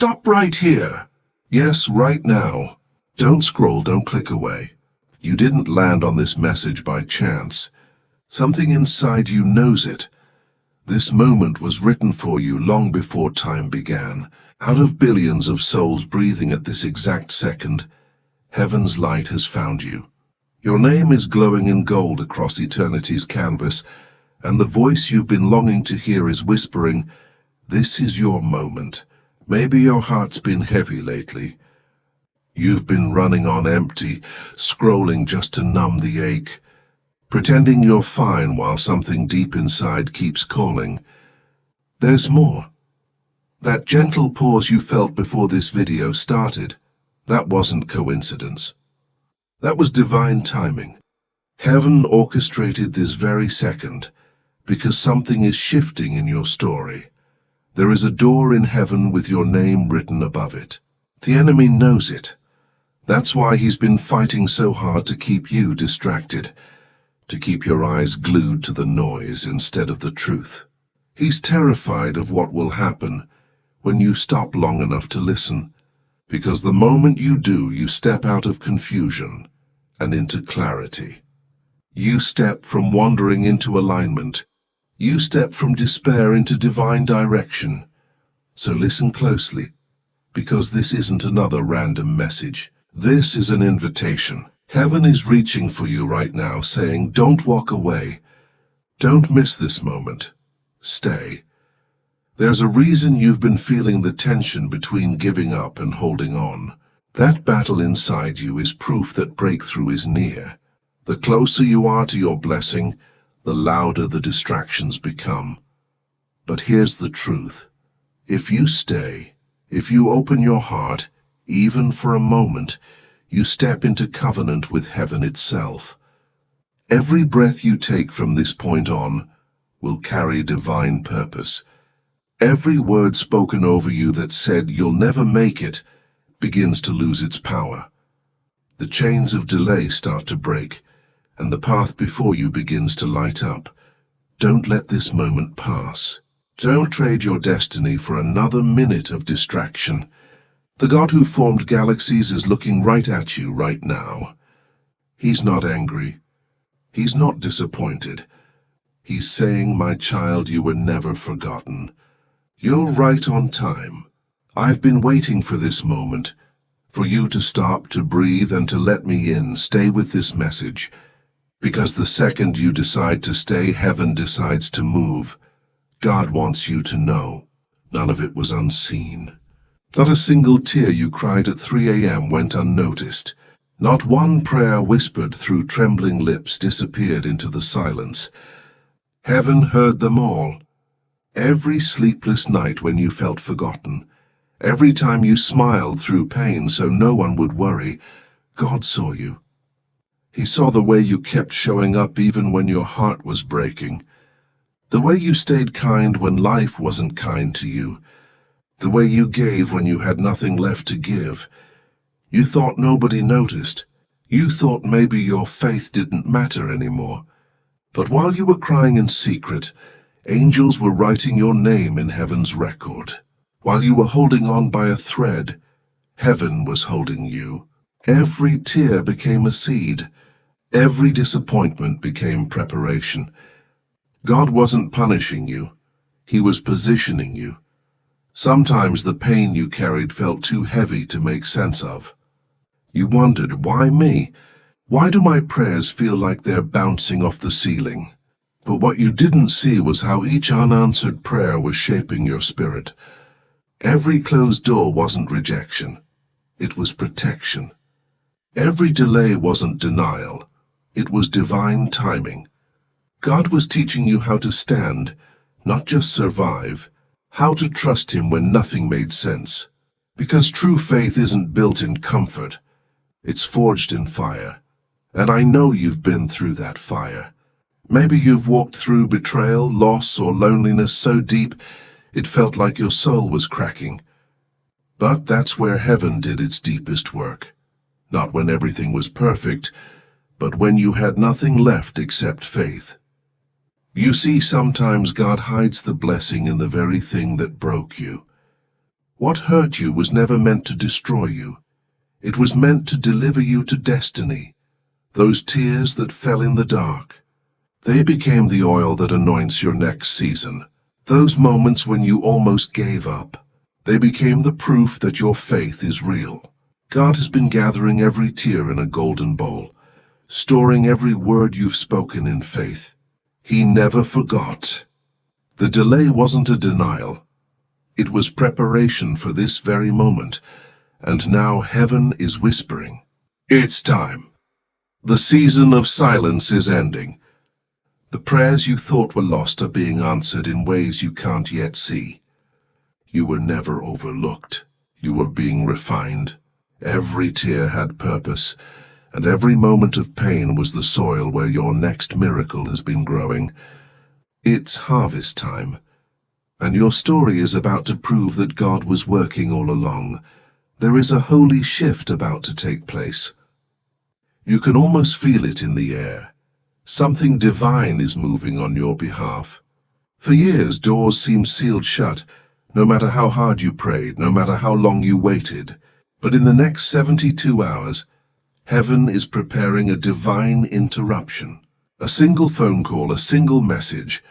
Stop right here. Yes, right now. Don't scroll, don't click away. You didn't land on this message by chance. Something inside you knows it. This moment was written for you long before time began. Out of billions of souls breathing at this exact second, heaven's light has found you. Your name is glowing in gold across eternity's canvas, and the voice you've been longing to hear is whispering, "This is your moment." Maybe your heart's been heavy lately. You've been running on empty, scrolling just to numb the ache, pretending you're fine while something deep inside keeps calling. There's more. That gentle pause you felt before this video started, that wasn't coincidence. That was divine timing. Heaven orchestrated this very second, because something is shifting in your story. There is a door in heaven with your name written above it. The enemy knows it. That's why he's been fighting so hard to keep you distracted, to keep your eyes glued to the noise instead of the truth. He's terrified of what will happen when you stop long enough to listen, because the moment you do, you step out of confusion and into clarity. You step from wandering into alignment. You step from despair into divine direction. So listen closely, because this isn't another random message. This is an invitation. Heaven is reaching for you right now, saying, don't walk away. Don't miss this moment. Stay. There's a reason you've been feeling the tension between giving up and holding on. That battle inside you is proof that breakthrough is near. The closer you are to your blessing, the louder the distractions become. But here's the truth. If you stay, if you open your heart, even for a moment, you step into covenant with heaven itself. Every breath you take from this point on will carry divine purpose. Every word spoken over you that said you'll never make it begins to lose its power. The chains of delay start to break, and the path before you begins to light up. Don't let this moment pass. Don't trade your destiny for another minute of distraction. The God who formed galaxies is looking right at you right now. He's not angry. He's not disappointed. He's saying, my child, you were never forgotten. You're right on time. I've been waiting for this moment, for you to stop, to breathe, and to let me in. Stay with this message. Because the second you decide to stay, heaven decides to move. God wants you to know, none of it was unseen. Not a single tear you cried at 3 a.m. went unnoticed. Not one prayer whispered through trembling lips disappeared into the silence. Heaven heard them all. Every sleepless night when you felt forgotten, every time you smiled through pain so no one would worry, God saw you. He saw the way you kept showing up even when your heart was breaking. The way you stayed kind when life wasn't kind to you. The way you gave when you had nothing left to give. You thought nobody noticed. You thought maybe your faith didn't matter anymore. But while you were crying in secret, angels were writing your name in heaven's record. While you were holding on by a thread, heaven was holding you. Every tear became a seed. Every disappointment became preparation. God wasn't punishing you. He was positioning you. Sometimes the pain you carried felt too heavy to make sense of. You wondered, why me? Why do my prayers feel like they're bouncing off the ceiling? But what you didn't see was how each unanswered prayer was shaping your spirit. Every closed door wasn't rejection. It was protection. Every delay wasn't denial. It was divine timing. God was teaching you how to stand, not just survive, how to trust Him when nothing made sense. Because true faith isn't built in comfort. It's forged in fire. And I know you've been through that fire. Maybe you've walked through betrayal, loss, or loneliness so deep it felt like your soul was cracking. But that's where heaven did its deepest work. Not when everything was perfect, but when you had nothing left except faith. You see, sometimes God hides the blessing in the very thing that broke you. What hurt you was never meant to destroy you. It was meant to deliver you to destiny. Those tears that fell in the dark, they became the oil that anoints your next season. Those moments when you almost gave up, they became the proof that your faith is real. God has been gathering every tear in a golden bowl, storing every word you've spoken in faith. He never forgot. The delay wasn't a denial. It was preparation for this very moment, and now heaven is whispering, "It's time." The season of silence is ending. The prayers you thought were lost are being answered in ways you can't yet see. You were never overlooked. You were being refined. Every tear had purpose, and every moment of pain was the soil where your next miracle has been growing. It's harvest time, and your story is about to prove that God was working all along. There is a holy shift about to take place. You can almost feel it in the air. Something divine is moving on your behalf. For years, doors seemed sealed shut, no matter how hard you prayed, no matter how long you waited. But in the next 72 hours, heaven is preparing a divine interruption. A single phone call, a single message,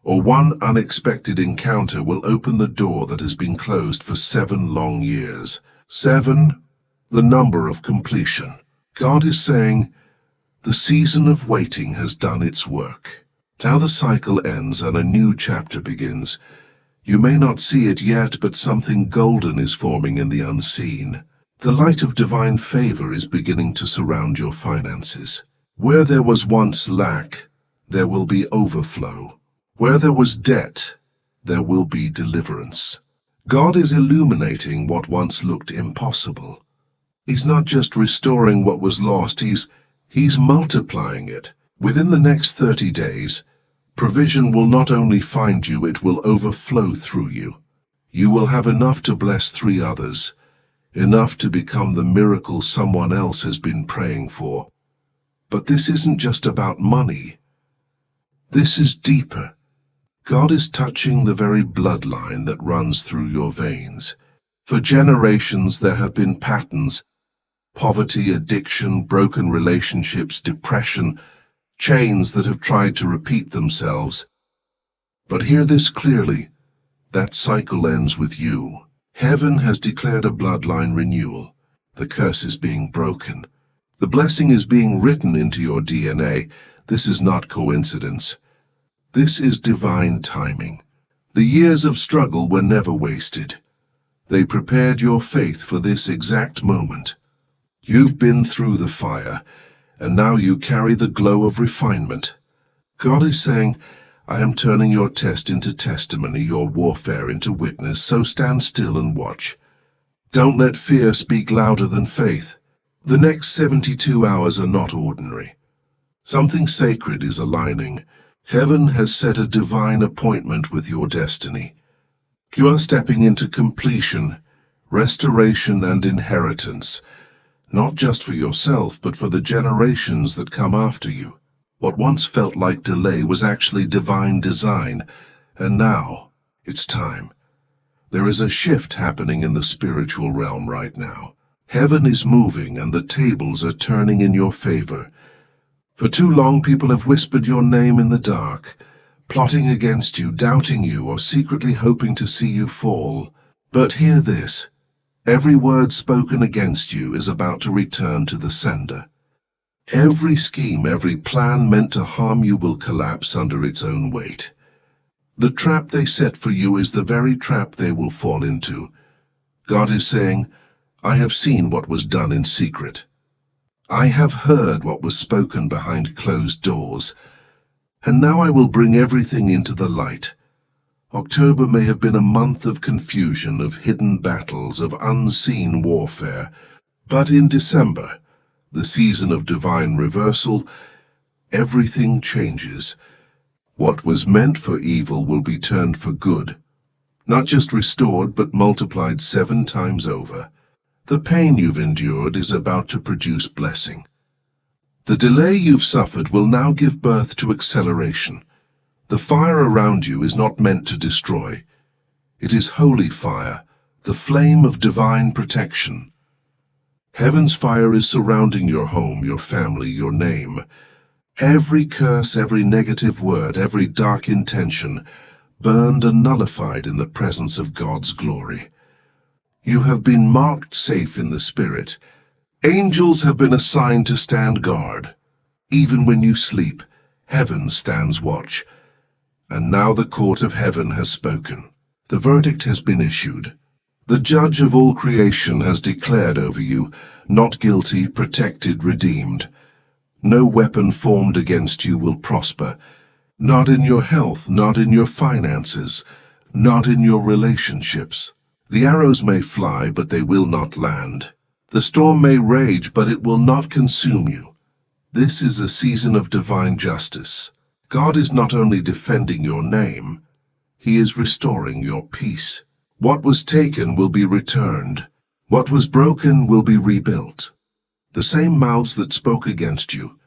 or one unexpected encounter will open the door that has been closed for 7 long years. 7, the number of completion. God is saying, the season of waiting has done its work. Now the cycle ends and a new chapter begins. You may not see it yet, but something golden is forming in the unseen. The light of divine favor is beginning to surround your finances. Where there was once lack, there will be overflow. Where there was debt, there will be deliverance. God is illuminating what once looked impossible. He's not just restoring what was lost, He's multiplying it. Within the next 30 days, provision will not only find you, it will overflow through you. You will have enough to bless 3 others, enough to become the miracle someone else has been praying for. But this isn't just about money. This is deeper. God is touching the very bloodline that runs through your veins. For generations there have been patterns: poverty, addiction, broken relationships, depression, chains that have tried to repeat themselves. But hear this clearly, that cycle ends with you. Heaven has declared a bloodline renewal. The curse is being broken. The blessing is being written into your DNA. This is not coincidence. This is divine timing. The years of struggle were never wasted. They prepared your faith for this exact moment. You've been through the fire, and now you carry the glow of refinement. God is saying, I am turning your test into testimony, your warfare into witness, so stand still and watch. Don't let fear speak louder than faith. The next 72 hours are not ordinary. Something sacred is aligning. Heaven has set a divine appointment with your destiny. You are stepping into completion, restoration, and inheritance. Not just for yourself, but for the generations that come after you. What once felt like delay was actually divine design, and now it's time. There is a shift happening in the spiritual realm right now. Heaven is moving and the tables are turning in your favor. For too long people have whispered your name in the dark, plotting against you, doubting you, or secretly hoping to see you fall. But hear this. Every word spoken against you is about to return to the sender. Every scheme, every plan meant to harm you will collapse under its own weight. The trap they set for you is the very trap they will fall into. God is saying, I have seen what was done in secret. I have heard what was spoken behind closed doors, and now I will bring everything into the light. October may have been a month of confusion, of hidden battles, of unseen warfare, but in December, the season of divine reversal, everything changes. What was meant for evil will be turned for good, not just restored, but multiplied 7 times over. The pain you've endured is about to produce blessing. The delay you've suffered will now give birth to acceleration. The fire around you is not meant to destroy. It is holy fire, the flame of divine protection. Heaven's fire is surrounding your home, your family, your name. Every curse, every negative word, every dark intention, burned and nullified in the presence of God's glory. You have been marked safe in the Spirit. Angels have been assigned to stand guard. Even when you sleep, heaven stands watch. And now the court of heaven has spoken. The verdict has been issued. The judge of all creation has declared over you, not guilty, protected, redeemed. No weapon formed against you will prosper. Not in your health, not in your finances, not in your relationships. The arrows may fly, but they will not land. The storm may rage, but it will not consume you. This is a season of divine justice. God is not only defending your name, He is restoring your peace. What was taken will be returned. What was broken will be rebuilt. The same mouths that spoke against you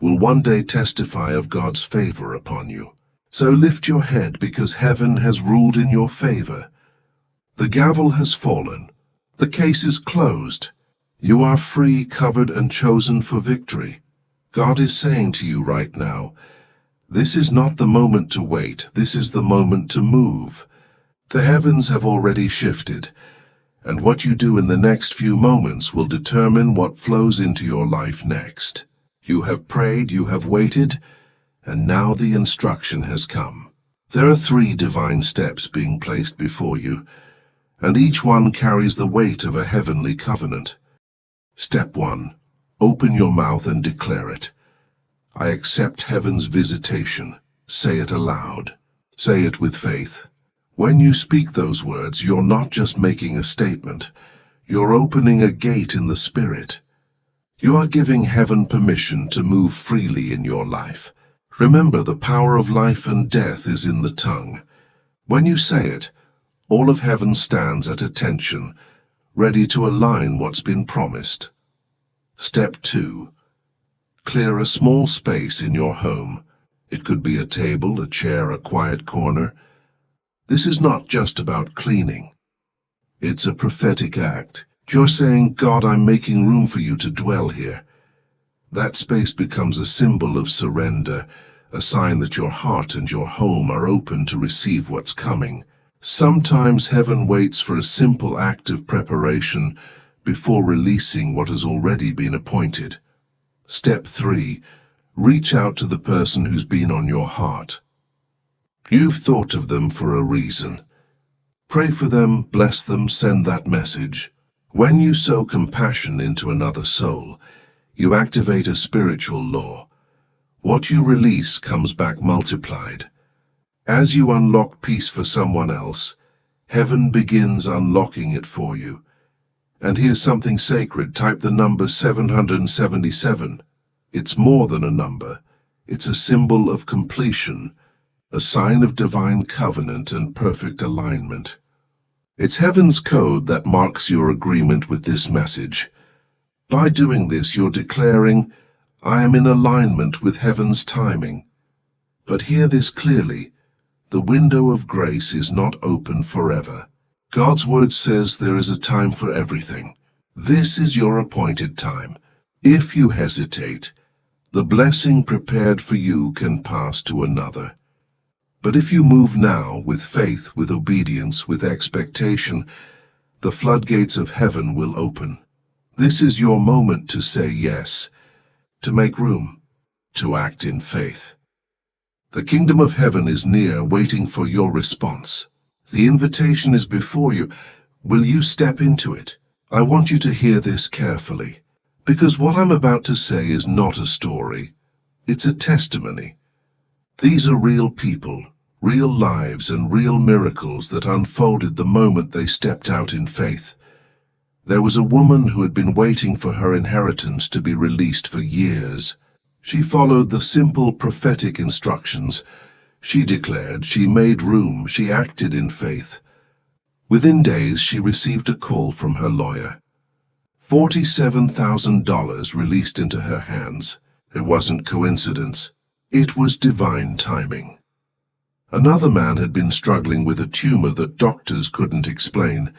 will one day testify of God's favor upon you. So lift your head, because heaven has ruled in your favor. The gavel has fallen. The case is closed. You are free, covered, and chosen for victory. God is saying to you right now, this is not the moment to wait. This is the moment to move. The heavens have already shifted, and what you do in the next few moments will determine what flows into your life next. You have prayed, you have waited, and now the instruction has come. There are 3 divine steps being placed before you, and each one carries the weight of a heavenly covenant. Step 1. Open your mouth and declare it. I accept heaven's visitation. Say it aloud. Say it with faith. When you speak those words, you're not just making a statement. You're opening a gate in the Spirit. You are giving heaven permission to move freely in your life. Remember, the power of life and death is in the tongue. When you say it, all of heaven stands at attention, ready to align what's been promised. Step 2. Clear a small space in your home. It could be a table, a chair, a quiet corner. This is not just about cleaning. It's a prophetic act. You're saying, God, I'm making room for you to dwell here. That space becomes a symbol of surrender, a sign that your heart and your home are open to receive what's coming. Sometimes heaven waits for a simple act of preparation before releasing what has already been appointed. Step 3. Reach out to the person who's been on your heart. You've thought of them for a reason. Pray for them, bless them, send that message. When you sow compassion into another soul, you activate a spiritual law. What you release comes back multiplied. As you unlock peace for someone else, heaven begins unlocking it for you. And here's something sacred. Type the number 777. It's more than a number. It's a symbol of completion, a sign of divine covenant and perfect alignment. It's heaven's code that marks your agreement with this message. By doing this, you're declaring, I am in alignment with heaven's timing. But hear this clearly. The window of grace is not open forever. God's word says there is a time for everything. This is your appointed time. If you hesitate, the blessing prepared for you can pass to another. But if you move now with faith, with obedience, with expectation, the floodgates of heaven will open. This is your moment to say yes, to make room, to act in faith. The kingdom of heaven is near, waiting for your response. The invitation is before you. Will you step into it? I want you to hear this carefully, because what I'm about to say is not a story. It's a testimony. These are real people, real lives, and real miracles that unfolded the moment they stepped out in faith. There was a woman who had been waiting for her inheritance to be released for years. She followed the simple prophetic instructions. She declared, she made room, she acted in faith. Within days, she received a call from her lawyer. $47,000 released into her hands. It wasn't coincidence. It was divine timing. Another man had been struggling with a tumor that doctors couldn't explain.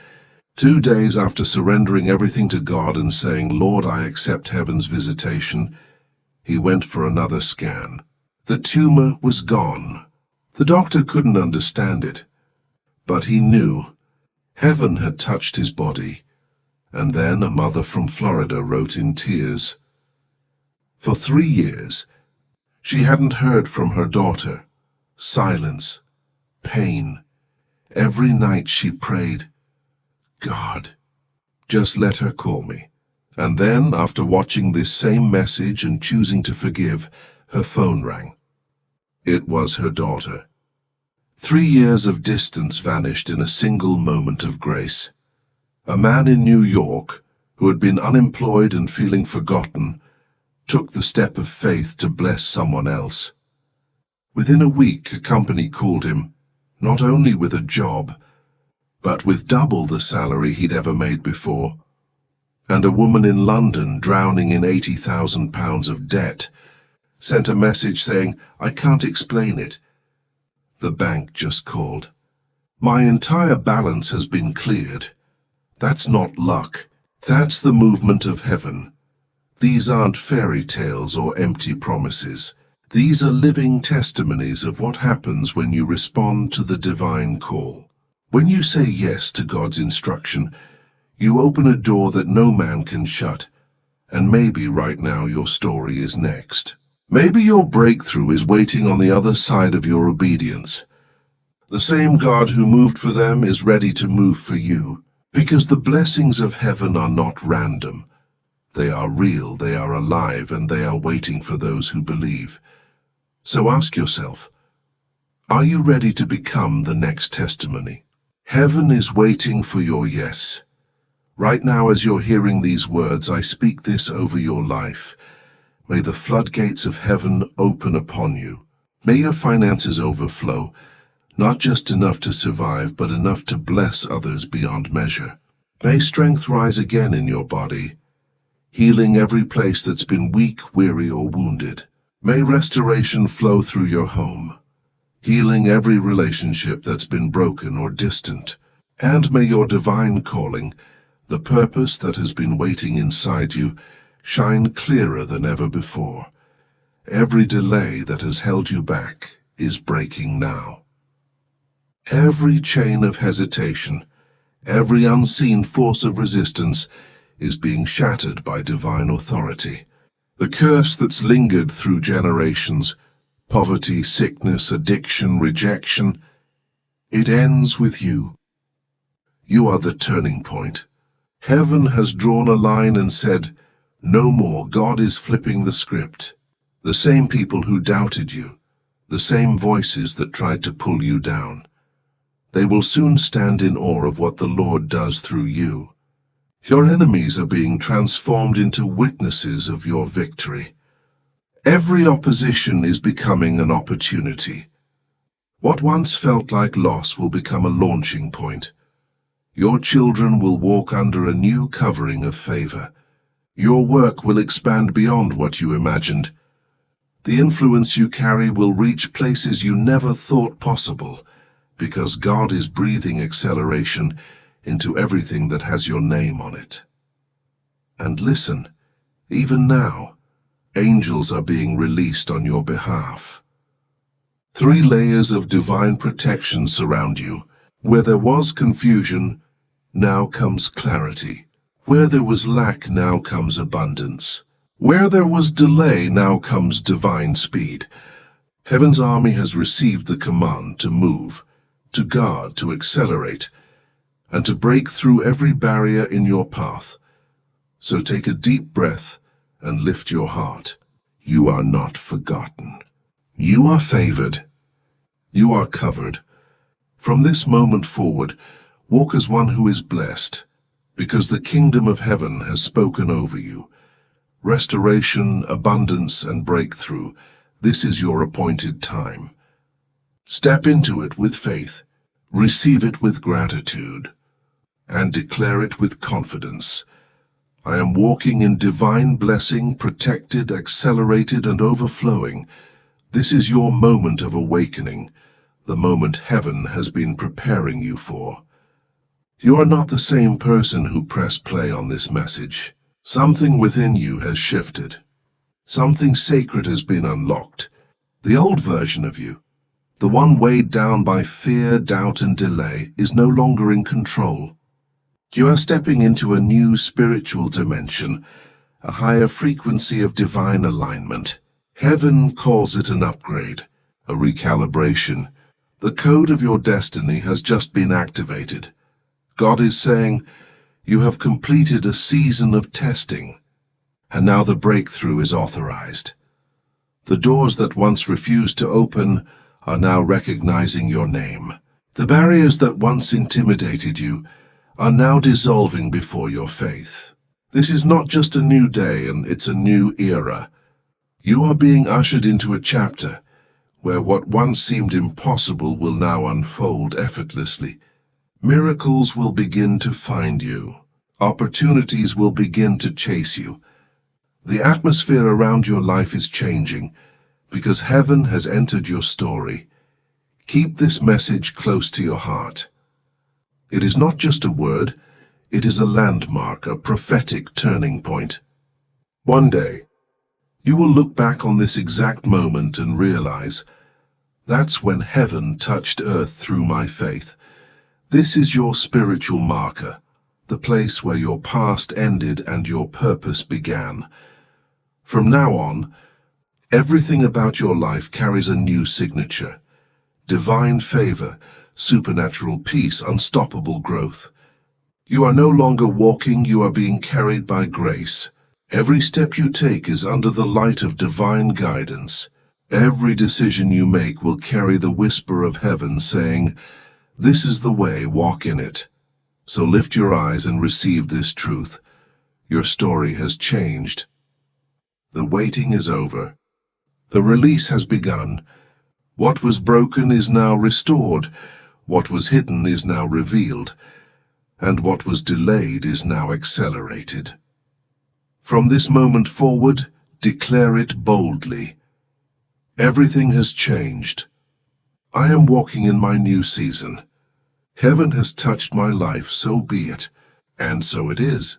2 days after surrendering everything to God and saying, "Lord, I accept heaven's visitation," he went for another scan. The tumor was gone. The doctor couldn't understand it, but he knew heaven had touched his body. And then a mother from Florida wrote in tears. For 3 years, she hadn't heard from her daughter. Silence, pain. Every night she prayed, "God, just let her call me." And then, after watching this same message and choosing to forgive, her phone rang. It was her daughter. 3 years of distance vanished in a single moment of grace. A man in New York, who had been unemployed and feeling forgotten, took the step of faith to bless someone else. Within a week, a company called him, not only with a job, but with double the salary he'd ever made before. And a woman in London, drowning in £80,000 of debt, sent a message saying, "I can't explain it. The bank just called. My entire balance has been cleared." That's not luck. That's the movement of heaven. These aren't fairy tales or empty promises. These are living testimonies of what happens when you respond to the divine call. When you say yes to God's instruction, you open a door that no man can shut. And maybe right now your story is next. Maybe your breakthrough is waiting on the other side of your obedience. The same God who moved for them is ready to move for you. Because the blessings of heaven are not random. They are real, they are alive, and they are waiting for those who believe. So ask yourself, are you ready to become the next testimony? Heaven is waiting for your yes. Right now, as you're hearing these words, I speak this over your life. May the floodgates of heaven open upon you. May your finances overflow. Not just enough to survive, but enough to bless others beyond measure. May strength rise again in your body, healing every place that's been weak, weary, or wounded. May restoration flow through your home, healing every relationship that's been broken or distant. And may your divine calling, the purpose that has been waiting inside you, shine clearer than ever before. Every delay that has held you back is breaking now. Every chain of hesitation, every unseen force of resistance is being shattered by divine authority. The curse that's lingered through generations, poverty, sickness, addiction, rejection, it ends with you. You are the turning point. Heaven has drawn a line and said, "No more." God is flipping the script. The same people who doubted you, the same voices that tried to pull you down, they will soon stand in awe of what the Lord does through you. Your enemies are being transformed into witnesses of your victory. Every opposition is becoming an opportunity. What once felt like loss will become a launching point. Your children will walk under a new covering of favor. Your work will expand beyond what you imagined. The influence you carry will reach places you never thought possible, because God is breathing acceleration into everything that has your name on it. And listen, even now, angels are being released on your behalf. 3 layers of divine protection surround you. Where there was confusion, now comes clarity. Where there was lack, now comes abundance. Where there was delay, now comes divine speed. Heaven's army has received the command to move, to guard, to accelerate, and to break through every barrier in your path. So take a deep breath and lift your heart. You are not forgotten. You are favored. You are covered. From this moment forward, walk as one who is blessed, because the kingdom of heaven has spoken over you. Restoration, abundance, and breakthrough, this is your appointed time. Step into it with faith, receive it with gratitude, and declare it with confidence. I am walking in divine blessing, protected, accelerated, and overflowing. This is your moment of awakening, the moment heaven has been preparing you for. You are not the same person who pressed play on this message. Something within you has shifted. Something sacred has been unlocked. The old version of you, the one weighed down by fear, doubt, and delay, is no longer in control. You are stepping into a new spiritual dimension, a higher frequency of divine alignment. Heaven calls it an upgrade, a recalibration. The code of your destiny has just been activated. God is saying, you have completed a season of testing, and now the breakthrough is authorized. The doors that once refused to open are now recognizing your name. The barriers that once intimidated you are now dissolving before your faith. This is not just a new day, and it's a new era. You are being ushered into a chapter where what once seemed impossible will now unfold effortlessly. Miracles will begin to find you. Opportunities will begin to chase you. The atmosphere around your life is changing because heaven has entered your story. Keep this message close to your heart. It is not just a word, it is a landmark, a prophetic turning point. One day, you will look back on this exact moment and realize, that's when heaven touched earth through my faith. This is your spiritual marker, the place where your past ended and your purpose began. From now on, everything about your life carries a new signature. Divine favor, supernatural peace, unstoppable growth. You are no longer walking, you are being carried by grace. Every step you take is under the light of divine guidance. Every decision you make will carry the whisper of heaven saying, this is the way, walk in it. So lift your eyes and receive this truth. Your story has changed. The waiting is over. The release has begun. What was broken is now restored. What was hidden is now revealed. And what was delayed is now accelerated. From this moment forward, declare it boldly. Everything has changed. I am walking in my new season. Heaven has touched my life, so be it, and so it is.